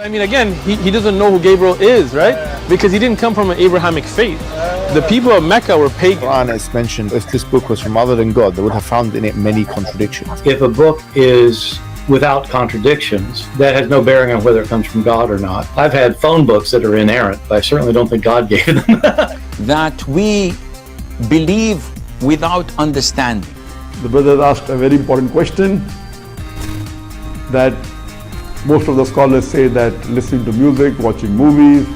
I mean, again, he doesn't know who Gabriel is, right? Because he didn't come from an Abrahamic faith. The people of Mecca were pagan. Quran is mentioned, if this book was from other than God, they would have found in it many contradictions. If a book is without contradictions, that has no bearing on whether it comes from God or not. I've had phone books that are inerrant, but I certainly don't think God gave them. That we believe without understanding. The brother asked a very important question, that most of the scholars say that listening to music, watching movies,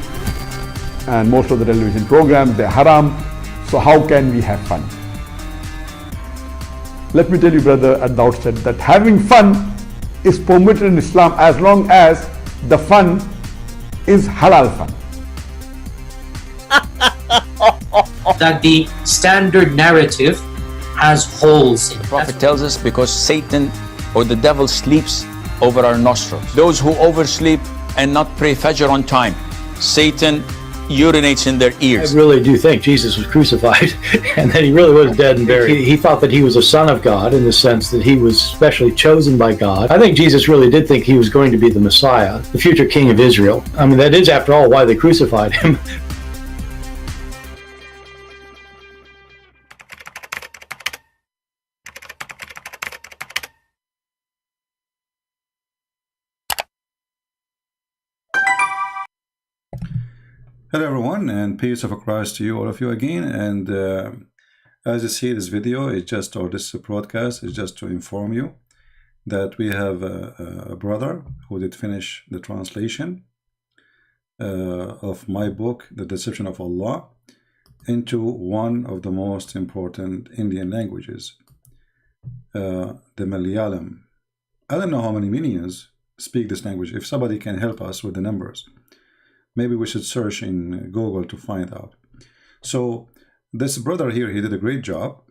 and most of the television programs, they're haram. So how can we have fun? Let me tell you, brother, at the outset that having fun is permitted in Islam as long as the fun is halal fun. That the standard narrative has holes in it. The Prophet tells us because Satan or the devil sleeps over our nostrils. Those who oversleep and not pray Fajr on time, Satan urinates in their ears. I really do think Jesus was crucified and that he really was dead and buried. He thought that he was a son of God in the sense that he was specially chosen by God. I think Jesus really did think he was going to be the Messiah, the future king of Israel. I mean, that is, after all, why they crucified him. Hello everyone, and peace of Christ to you, all of you again. And as you see, this video is just, or this broadcast is just to inform you that we have a brother who did finish the translation of my book, The Deception of Allah, into one of the most important Indian languages, the Malayalam. I don't know how many Indians speak this language. If somebody can help us with the numbers, maybe we should search in Google to find out. So this brother here, he did a great job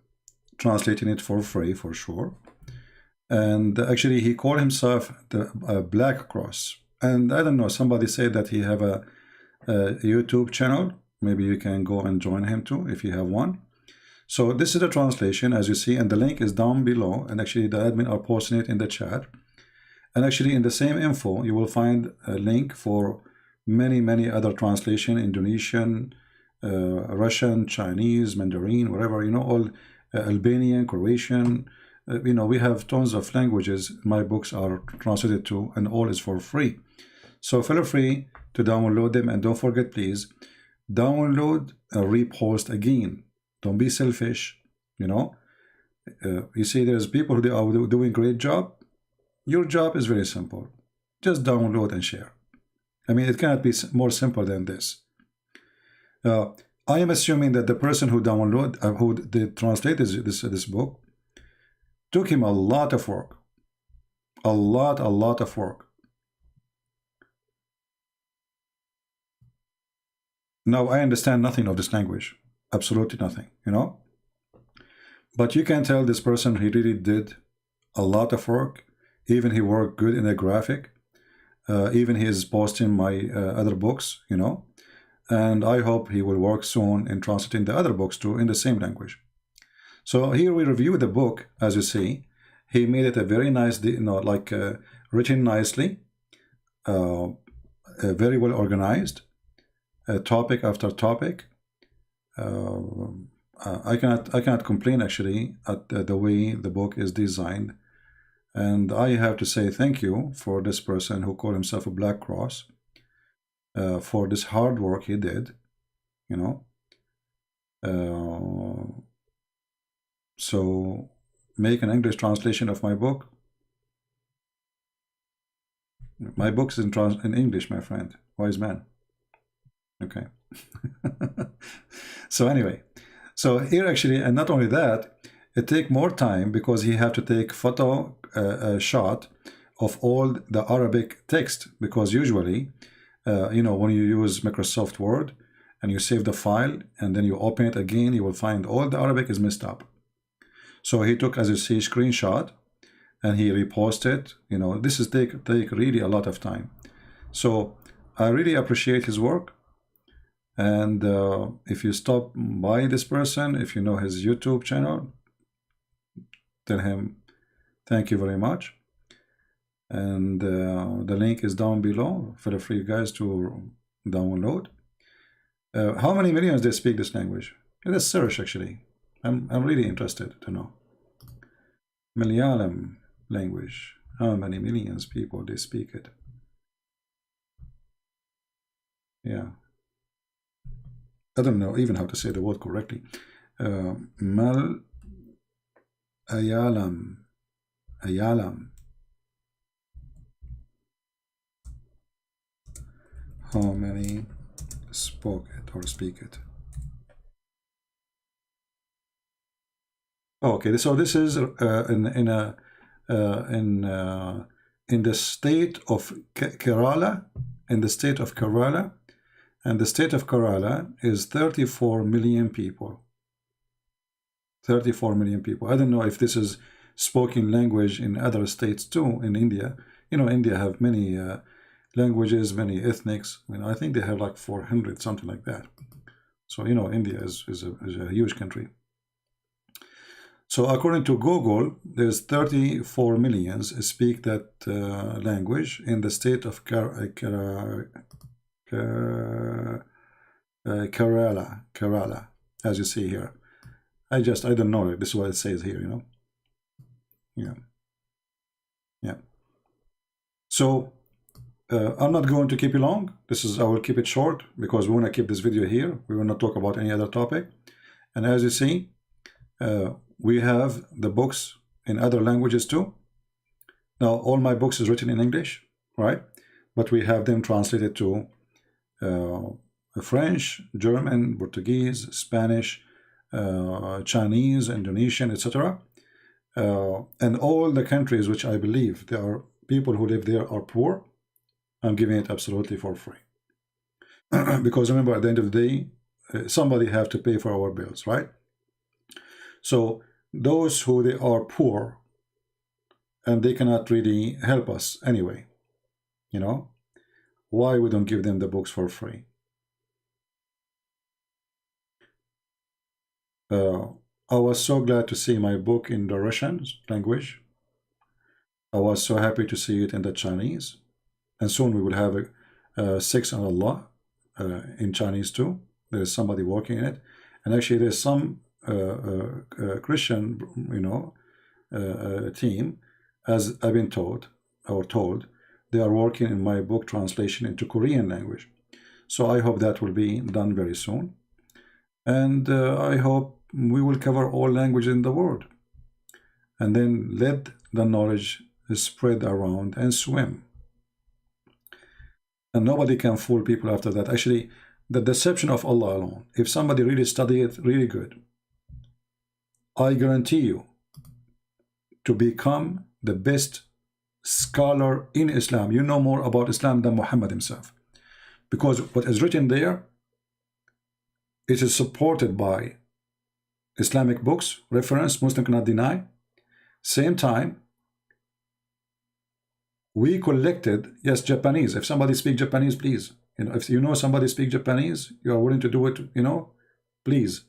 translating it for free, for sure. And actually he called himself the Black Cross. And I don't know, somebody said that he have a YouTube channel. Maybe you can go and join him too if you have one. So this is the translation, as you see, and the link is down below. And actually the admin are posting it in the chat. And actually in the same info, you will find a link for many other translation: Indonesian, Russian, Chinese, Mandarin, whatever, you know, all Albanian, Croatian, you know, we have tons of languages my books are translated to, and all is for free. So feel free to download them, and don't forget, please download and repost again. Don't be selfish, you know. You see, there's people who are doing great job. Your job is very simple: just download and share. I mean, it cannot be more simple than this. I am assuming that the person who who did translate this book, took him a lot of work, a lot of work. Now, I understand nothing of this language, absolutely nothing, you know. But you can tell this person, he really did a lot of work. Even he worked good in the graphic. Even he is posting my other books, you know, and I hope he will work soon in translating the other books too in the same language. So here we review the book. As you see, he made it a very nice, you know, like written nicely, very well organized, topic after topic. I cannot complain actually at the way the book is designed. And I have to say thank you for this person who called himself a Black Cross, for this hard work he did, you know. So make an English translation of my book. My book is in English, my friend, wise man. Okay. So anyway, so here actually, and not only that, it take more time because he have to take photo shot of all the Arabic text, because usually you know, when you use Microsoft Word and you save the file and then you open it again, you will find all the Arabic is messed up. So he took, as you see, screenshot and he reposted. You know, this is take really a lot of time. So I really appreciate his work. And if you stop by this person, if you know his YouTube channel, tell him thank you very much. and the link is down below. Feel free, guys, to download. How many millions they speak this language? Let's search, actually. I'm really interested to know. Malayalam language. How many millions people they speak it? Yeah. I don't know even how to say the word correctly. Malayalam. How many spoke it or speak it? Okay, so this is in the state of Kerala, and the state of Kerala is 34 million people. 34 million people. I don't know if this is spoken language in other states too. In India, you know, India have many languages, many ethnics. I mean, I think they have like 400, something like that. So, you know, India is a huge country. So according to Google, there's 34 millions speak that language in the state of Kerala, as you see here. I don't know. This is what it says here, you know. Yeah. So I'm not going to keep it long. I will keep it short because we want to keep this video here. We will not talk about any other topic. And as you see, we have the books in other languages too. Now, all my books is written in English, right? But we have them translated to French, German, Portuguese, Spanish, Chinese, Indonesian, etc. And all the countries which I believe there are people who live there are poor, I'm giving it absolutely for free. Because remember, at the end of the day, somebody have to pay for our bills, right? So those who they are poor and they cannot really help us anyway, you know, why we don't give them the books for free? I was so glad to see my book in the Russian language. I was so happy to see it in the Chinese, and soon we will have a 6 on Allah in Chinese too. There's somebody working in it, and actually there's some Christian, you know, team, as I've been told, they are working in my book translation into Korean language. So I hope that will be done very soon, and I hope we will cover all languages in the world, and then let the knowledge spread around and swim. And nobody can fool people after that. Actually, the deception of Allah alone, if somebody really study it really good, I guarantee you to become the best scholar in Islam. You know more about Islam than Muhammad himself, because what is written there, it is supported by Islamic books, reference, Muslim cannot deny. Same time, we collected, yes, Japanese. If somebody speaks Japanese, please. You know, if you know somebody speaks Japanese, you are willing to do it, you know, please.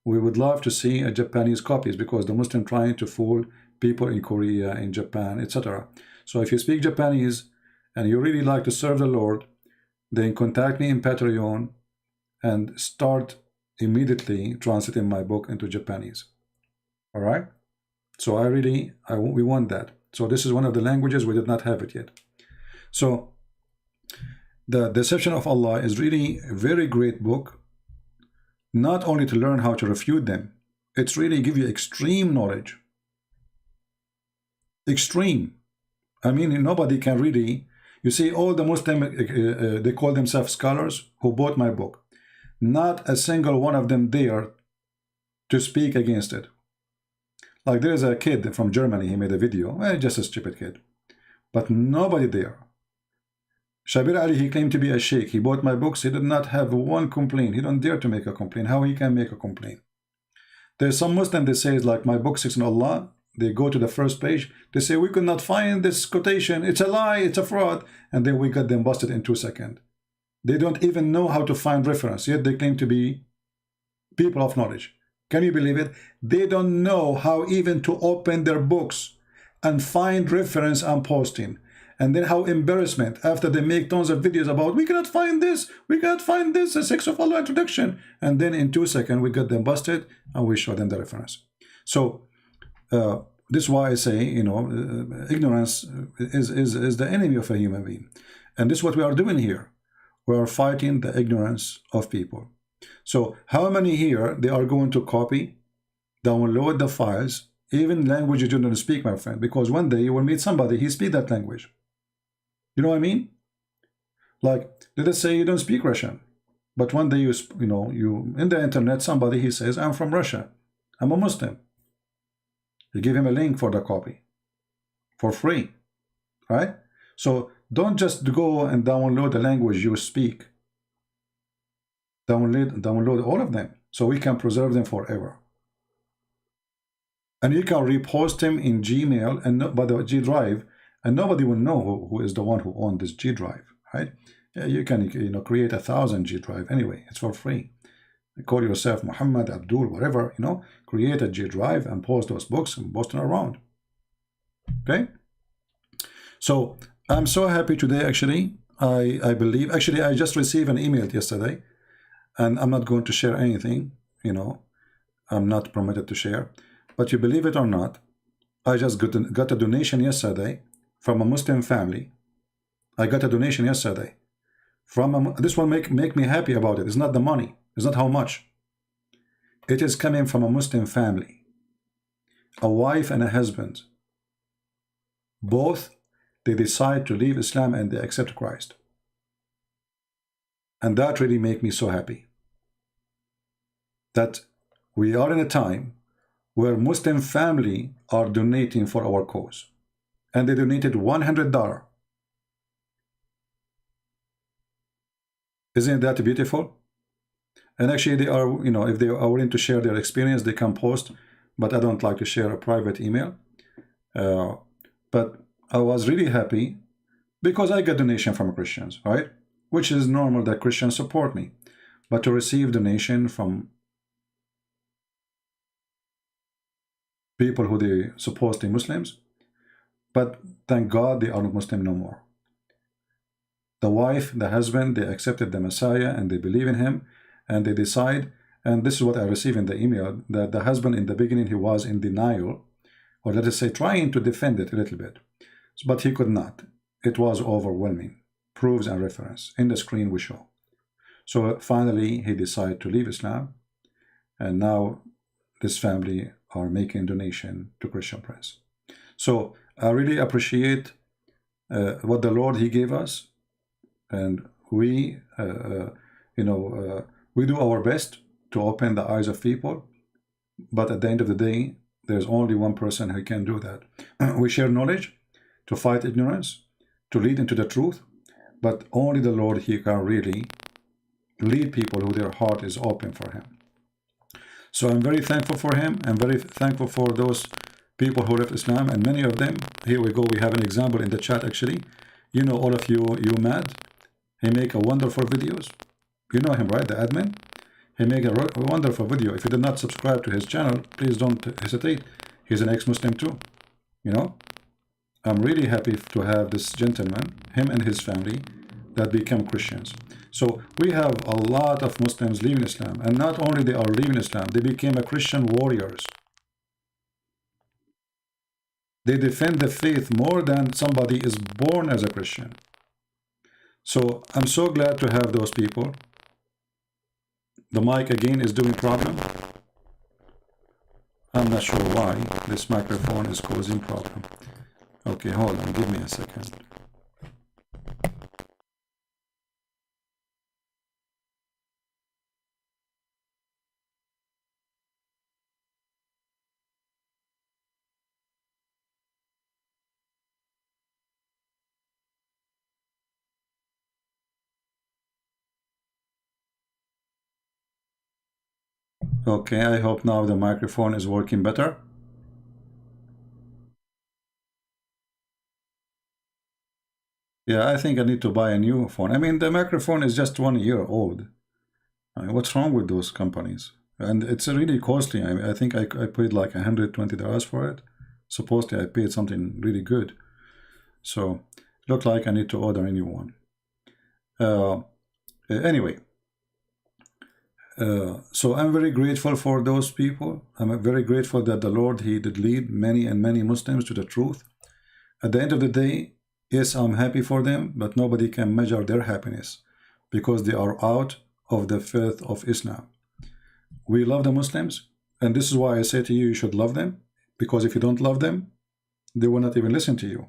We would love to see a Japanese copies, because the Muslim trying to fool people in Korea, in Japan, etc. So if you speak Japanese and you really like to serve the Lord, then contact me in Patreon and start immediately translating my book into Japanese. All right? So we want that. So this is one of the languages we did not have it yet. So the Deception of Allah is really a very great book, not only to learn how to refute them, it's really give you extreme knowledge. Extreme. I mean, nobody can really, you see, all the Muslim, they call themselves scholars who bought my book. Not a single one of them dare to speak against it. Like there's a kid from Germany, he made a video, just a stupid kid. But nobody there. Shabir Ali, he claimed to be a sheikh. He bought my books. He did not have one complaint. He don't dare to make a complaint. How he can make a complaint? There's some Muslim, they say, like my book 6 in Allah. They go to the first page. They say, we could not find this quotation. It's a lie. It's a fraud. And then we got them busted in 2 seconds. They don't even know how to find reference. Yet they claim to be people of knowledge. Can you believe it? They don't know how even to open their books and find reference and posting. And then how embarrassment after they make tons of videos about we cannot find this, a sex of Allah introduction, and then in 2 seconds we get them busted and we show them the reference. So this is why I say, you know, ignorance is the enemy of a human being, and this is what we are doing here. We are fighting the ignorance of people. So how many here they are going to copy, download the files, even language you don't speak, my friend, because one day you will meet somebody he speaks that language. You know what I mean? Like, let us say you don't speak Russian, but one day you in the internet somebody he says, I'm from Russia, I'm a Muslim. You give him a link for the copy for free, right? So don't just go and download the language you speak. Download all of them so we can preserve them forever. And you can repost them in Gmail and by the G drive, and nobody will know who is the one who owned this G drive, right? You can create 1,000 G drive anyway. It's for free. Call yourself Muhammad, Abdul, whatever, create a G drive and post those books and post them around. Okay? So I'm so happy today, actually. I believe, actually, I just received an email yesterday, and I'm not going to share anything, I'm not permitted to share. But you believe it or not, I just got a donation yesterday from a Muslim family. I got a donation yesterday from this will make me happy about it. It's not the money. It's not how much. It is coming from a Muslim family, a wife and a husband. Both, they decide to leave Islam and they accept Christ. And that really makes me so happy. That we are in a time where Muslim family are donating for our cause. And they donated $100. Isn't that beautiful? And actually they are, if they are willing to share their experience, they can post, but I don't like to share a private email. But I was really happy because I get donation from Christians, right? Which is normal that Christians support me. But to receive donation from people who they supposedly Muslims, but thank God they are not Muslim no more. The wife, the husband, they accepted the Messiah and they believe in him, and they decide, and this is what I received in the email, that the husband in the beginning he was in denial, or let us say trying to defend it a little bit, but he could not. It was overwhelming. Proofs and reference in the screen we show. So finally he decided to leave Islam, and now this family are making donation to Christian Prince. So I really appreciate what the Lord he gave us, and we we do our best to open the eyes of people, but at the end of the day there's only one person who can do that. We share knowledge to fight ignorance, to lead into the truth, but only the Lord he can really lead people who their heart is open for him. So I'm very thankful for him. I'm very thankful for those people who left Islam, and many of them, here we go, we have an example in the chat actually. All of you Mad, he make a wonderful videos. You know him, right? The admin. He make a wonderful video. If you did not subscribe to his channel, please don't hesitate. He's an ex-Muslim too. I'm really happy to have this gentleman, him and his family, that become Christians. So we have a lot of Muslims leaving Islam, and not only they are leaving Islam, they became a Christian warriors. They defend the faith more than somebody is born as a Christian. So I'm so glad to have those people. The mic again is doing problem. I'm not sure why this microphone is causing problem. Okay, hold on, give me a second. Okay, I hope now the microphone is working better. Yeah, I think I need to buy a new phone. I mean, the microphone is just 1 year old. I mean, what's wrong with those companies? And it's really costly. I think I paid like $120 for it. Supposedly I paid something really good. So Look like I need to order a new one. Anyway, so I'm very grateful for those people. I'm very grateful that the Lord, He did lead many and many Muslims to the truth. At the end of the day, yes, I'm happy for them, but nobody can measure their happiness because they are out of the faith of Islam. We love the Muslims, and this is why I say to you, you should love them, because if you don't love them, they will not even listen to you.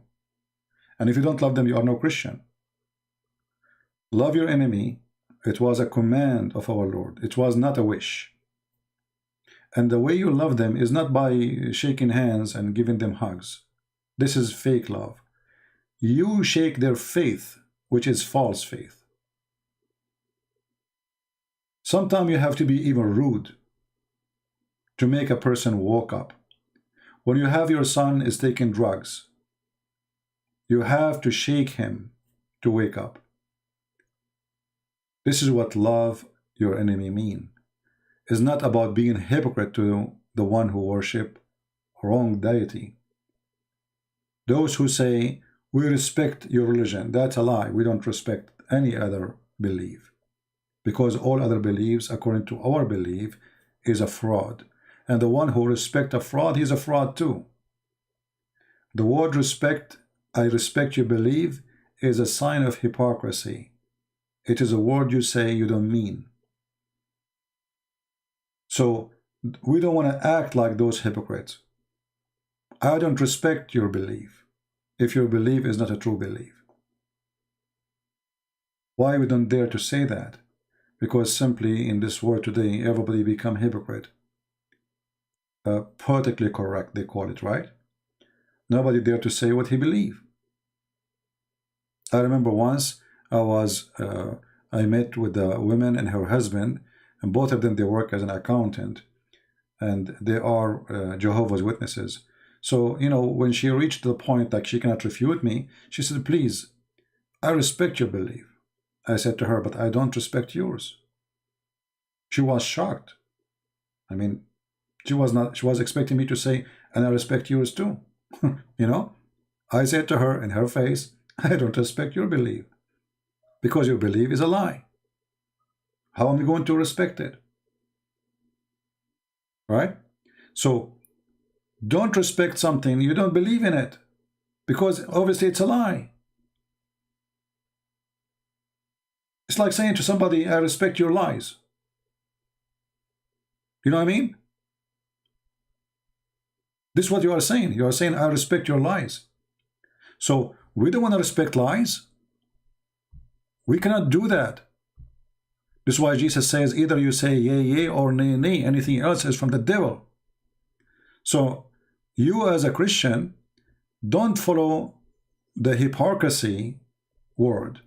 And if you don't love them, you are no Christian. Love your enemy. It was a command of our Lord. It was not a wish. And the way you love them is not by shaking hands and giving them hugs. This is fake love. You shake their faith, which is false faith. Sometimes you have to be even rude to make a person wake up. When you have your son is taking drugs, you have to shake him to wake up. This is what love your enemy mean. It's not about being a hypocrite to the one who worship wrong deity. Those who say, we respect your religion, that's a lie. We don't respect any other belief. Because all other beliefs, according to our belief, is a fraud. And the one who respects a fraud, he's a fraud too. The word respect, I respect your belief, is a sign of hypocrisy. It is a word you say you don't mean. So we don't want to act like those hypocrites. I don't respect your belief if your belief is not a true belief. Why we don't dare to say that? Because simply in this world today, everybody become hypocrite. Politically correct, they call it, right? Nobody dare to say what he believe. I remember once I met with a woman and her husband, and both of them, they work as an accountant, and they are Jehovah's Witnesses. So, you know, when she reached the point like she cannot refute me, she said, please, I respect your belief. I said to her, but I don't respect yours. She was shocked. I mean, she was expecting me to say, and I respect yours too. You know, I said to her in her face, I don't respect your belief because your belief is a lie. How am I going to respect it? Right? So don't respect something you don't believe in it because obviously it's a lie. It's like saying to somebody, I respect your lies. You know what I mean? This is what you are saying. You are saying, I respect your lies. So we don't want to respect lies. We cannot do that. This is why Jesus says, either you say yea, yea, or nay, nay. Anything else is from the devil. So you as a Christian, don't follow the hypocrisy word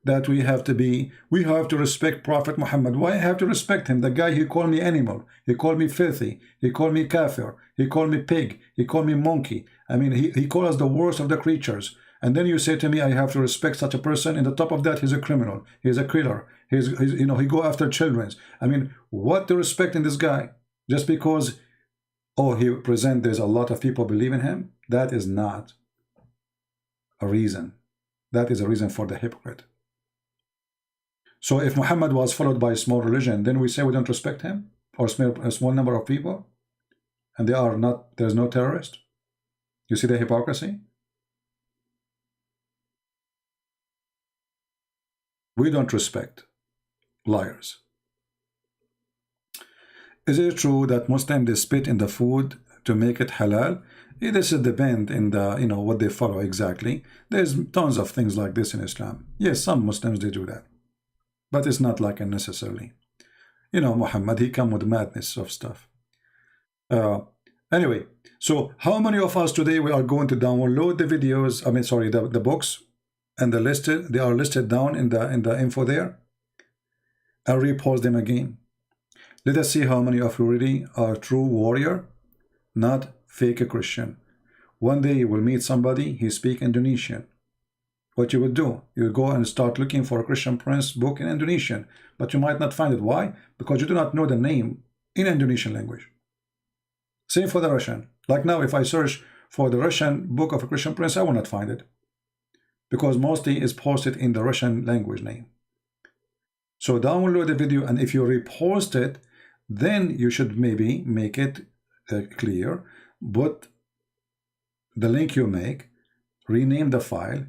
that we have to respect Prophet Muhammad. Why I have to respect him? The guy, he called me animal, he called me filthy, he called me kafir, he called me pig, he called me monkey. I mean, he called us the worst of the creatures. And then you say to me, I have to respect such a person, and on top of that, he's a criminal, he's a killer, he's you know, he go after children. I mean, what to respect in this guy? Just because, oh, he present there's a lot of people believe in him? That is not a reason. That is a reason for the hypocrite. So if Muhammad was followed by a small religion, then we say we don't respect him, or a small number of people, and they are not, there's no terrorist. You see the hypocrisy? We don't respect liars. Is it true that Muslims, they spit in the food to make it halal? This is depend in the, you know, what they follow exactly. There's tons of things like this in Islam. Yes, some Muslims, they do that. But it's not like unnecessarily. You know, Muhammad, he come with madness of stuff. Anyway, so how many of us today we are going to download the videos, I mean, sorry, the books, and they are listed down in the info there, and repost them again. Let us see how many of you really are true warrior, not fake Christian. One day you will meet somebody, he speak Indonesian. What you will do, you will go and start looking for a Christian Prince book in Indonesian, but you might not find it. Why? Because you do not know the name in Indonesian language. Same for the Russian. Like now, if I search for the Russian book of a Christian Prince, I will not find it. because mostly is posted in the Russian language name. So download the video, and if you repost it, then you should maybe make it clear, but the link you make, rename the file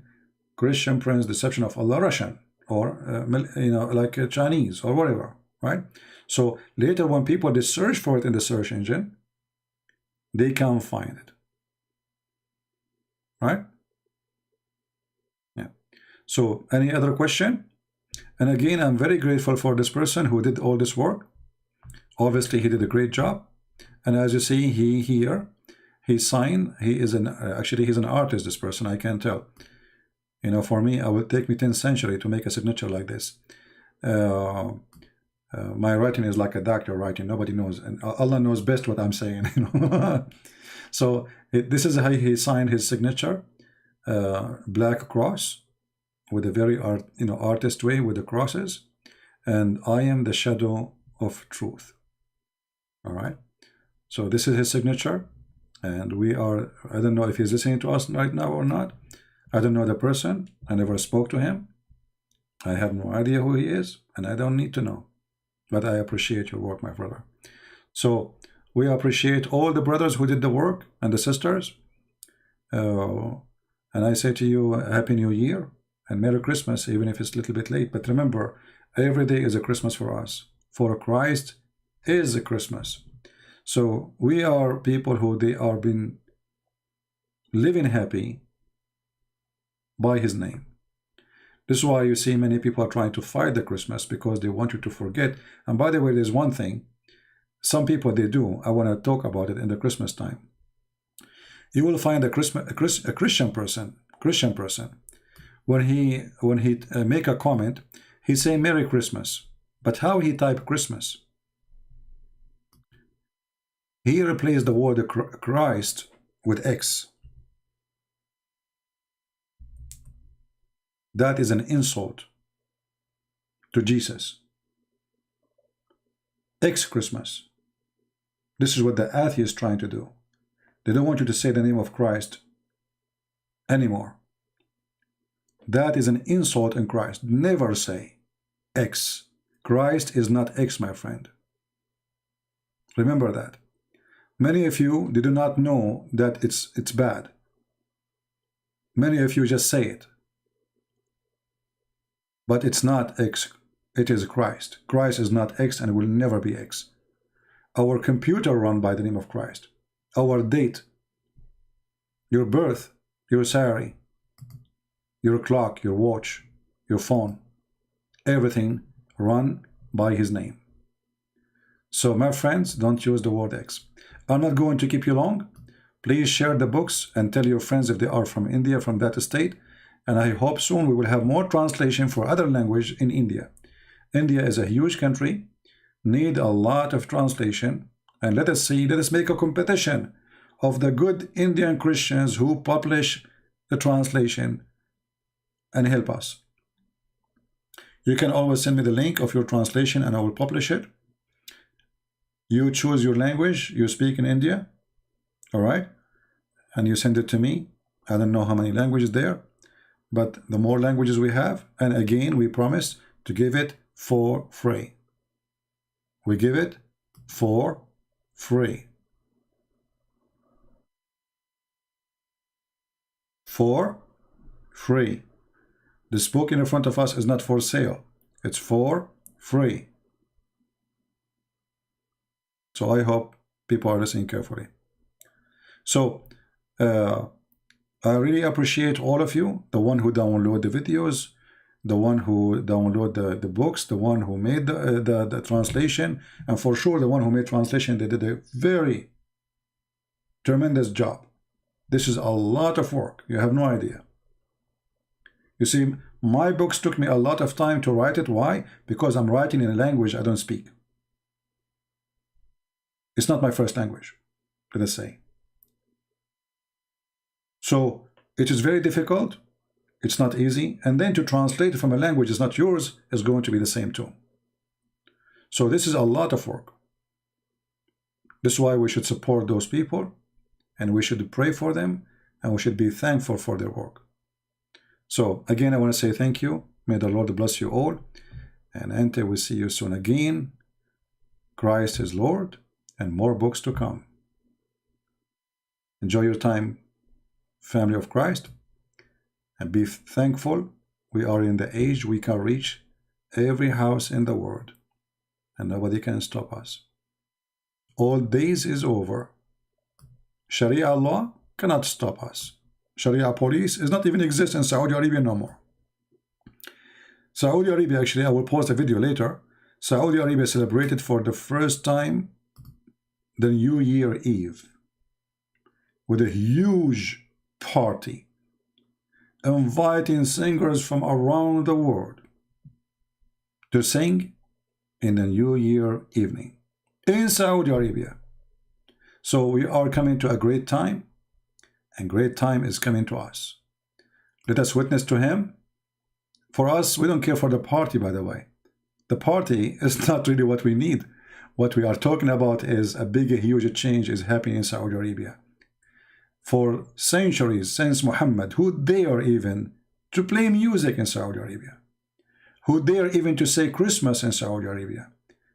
Christian Prince Deception of Allah Russian, or like Chinese or whatever, right? So later when people they search for it in the search engine, they can't find it, right? Yeah. So any other question? And again, I'm very grateful for this person who did all this work. Obviously he did a great job, and as you see, he signed. He is an actually he's an artist, this person. I can tell. You know, for me, it would take me 10th century to make a signature like this. My writing is like a doctor writing. Nobody knows, and Allah knows best what I'm saying. You know. So this is how he signed his signature, black cross, with a very artist way with the crosses, and I am the shadow of truth. All right. So this is his signature, and we are. I don't know if he's listening to us right now or not. I don't know the person. I never spoke to him. I have no idea who he is, and I don't need to know. But I appreciate your work, my brother. So we appreciate all the brothers who did the work and the sisters. And I say to you, Happy New Year and Merry Christmas, even if it's a little bit late. But remember, every day is a Christmas for us. For Christ is a Christmas. So we are people who they are been living happy by his name. This is why you see many people are trying to fight the Christmas, because they want you to forget. And by the way, there's one thing some people they do. I want to talk about it in the Christmas time. You will find a Christian person when he make a comment, he say Merry Christmas, but how he type Christmas? He replaced the word Christ with X. That is an insult to Jesus. X Christmas. This is what the atheists trying to do. They don't want you to say the name of Christ anymore. That is an insult in Christ. Never say X. Christ is not X, my friend. Remember that. Many of you, they do not know that it's bad. Many of you just say it. But it's not X, it is Christ. Christ is not X and will never be X. Our computer run by the name of Christ. Our date, your birth, your salary, your clock, your watch, your phone, everything run by his name. So my friends, don't use the word X. I'm not going to keep you long. Please share the books and tell your friends if they are from India, from that state. And I hope soon we will have more translation for other language in India. India is a huge country, need a lot of translation. And let us make a competition of the good Indian Christians who publish the translation and help us. You can always send me the link of your translation and I will publish it. You choose your language you speak in India, all right? And you send it to me. I don't know how many languages there, but the more languages we have, and again, we promise to give it for free. We give it for free. For free. This book in front of us is not for sale. It's for free. So I hope people are listening carefully. So I really appreciate all of you, the one who download the videos, the one who download the books, the one who made the translation, and for sure the one who made translation, they did a very tremendous job. This is a lot of work. You have no idea. You see, my books took me a lot of time to write it. Why? Because I'm writing in a language I don't speak. It's not my first language, let us say. So it is very difficult. It's not easy. And then to translate from a language is not yours is going to be the same too. So this is a lot of work. This is why we should support those people and we should pray for them and we should be thankful for their work. So again, I want to say thank you. May the Lord bless you all. And until we see you soon again, Christ is Lord, and more books to come. Enjoy your time, family of Christ, and be thankful. We are in the age we can reach every house in the world, and nobody can stop us. All days is over. Sharia law cannot stop us. Sharia police does not even exist in Saudi Arabia no more. Saudi Arabia, actually, I will post a video later. Saudi Arabia celebrated for the first time the New Year Eve with a huge party, inviting singers from around the world to sing in the New Year evening in Saudi Arabia. So we are coming to a great time, and great time is coming to us. Let us witness to him. For us, we don't care for the party, by the way. The party is not really what we need. What we are talking about is a big, huge change is happening in Saudi Arabia. For centuries since Muhammad, who dare even to play music in Saudi Arabia? Who dare even to say Christmas in Saudi Arabia?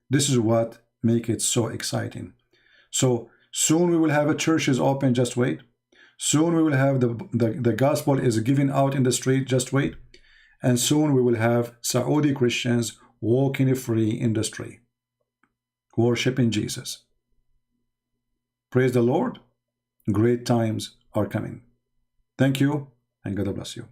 This is what makes it so exciting. So soon we will have churches open, just wait. Soon we will have the gospel is given out in the street, just wait. And soon we will have Saudi Christians walking free in the street, worshiping Jesus. Praise the Lord. Great times are coming. Thank you, and God bless you.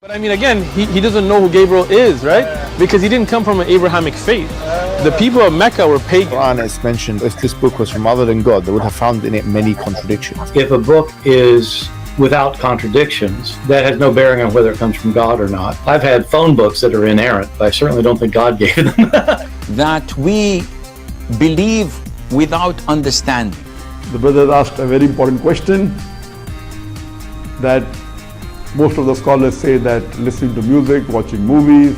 But I mean, again, he doesn't know who Gabriel is, right? Because he didn't come from an Abrahamic faith. The people of Mecca were pagan. Quran is mentioned, if this book was from other than God, they would have found in it many contradictions. If a book is without contradictions, that has no bearing on whether it comes from God or not. I've had phone books that are inerrant, but I certainly don't think God gave them. That we believe without understanding. The brother asked a very important question, that most of the scholars say that listening to music, watching movies,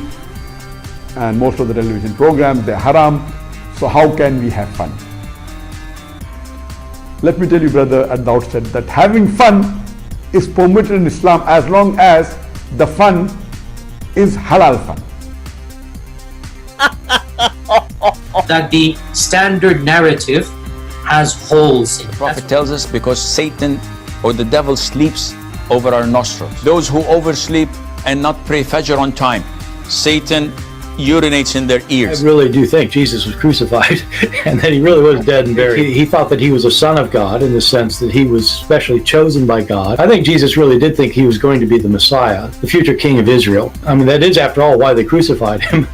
and most of the television programs, they're haram. So how can we have fun? Let me tell you, brother, at the outset that having fun is permitted in Islam as long as the fun is halal fun. That the standard narrative has holes in it. The Prophet tells us because Satan or the devil sleeps over our nostrils. Those who oversleep and not pray Fajr on time, Satan urinates in their ears. I really do think Jesus was crucified and that he really was dead and buried. He thought that he was a son of God in the sense that he was specially chosen by God. I think Jesus really did think he was going to be the Messiah, the future king of Israel. I mean, that is, after all, why they crucified him.